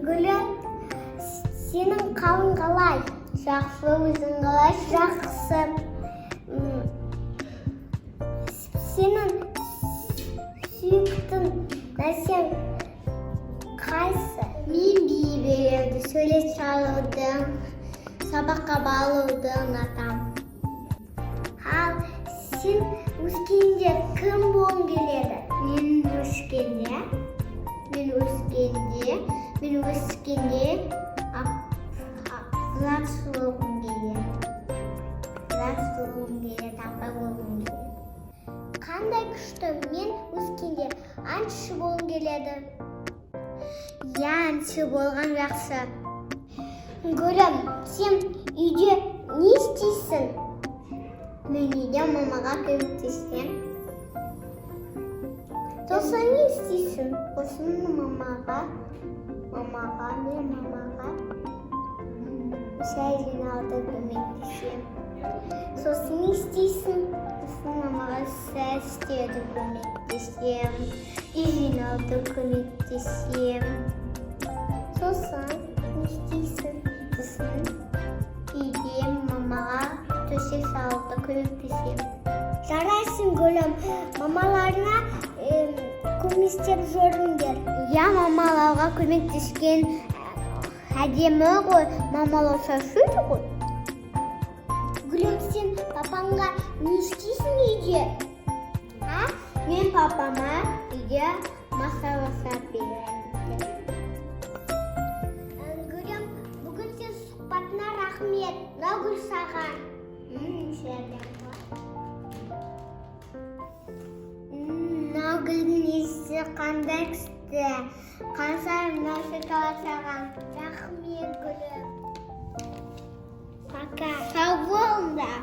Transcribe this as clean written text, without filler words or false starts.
Gülüm, senin kavun kalay. Жақсы, өзің қалай? Жақсы. Senin сүйіктің нәрсең қайсы? Мен бие беруді, сөйлес çalуды, сабаққа баруды ұнатам. Ал сен өскенде кім болғың келеді? Мен өскенде Влад болғым келеді. Апа болғым келеді. Қандай күшті? Мен өскенде аңшы болғым келеді. Я аңшы болған жақсы. Гүлім, сен үйде не істейсің? Мен үйде мамаға көмектесем. Сосын не істейсің? Сосын мен мамаға шай жинауды көмектесем. Сосын не істейсің? Сосын мамаға шай істеуді көмектесем. Үй жинауды көмектесем. Сосын не істейсің? Сосын үйде мамаға төсек салуды көмектесем. Жарайсың, Гүлім. Мамаларына көмектесіп жүріңдер. Я мамаларға көмектескен әдемі ғой. Мамалар шаршайды ғой. Гүлім, сен папаңға не істейсің үйде? Мен папама үйде маса жасап беремін. Гүлім, бүгін сен сұхбатына рахмет. Нағыл саған. Нағылдың есі қандай күшті. Қансарымда шоколад саған. Рахмет, Гүлім. Пока. Сау болыңдар.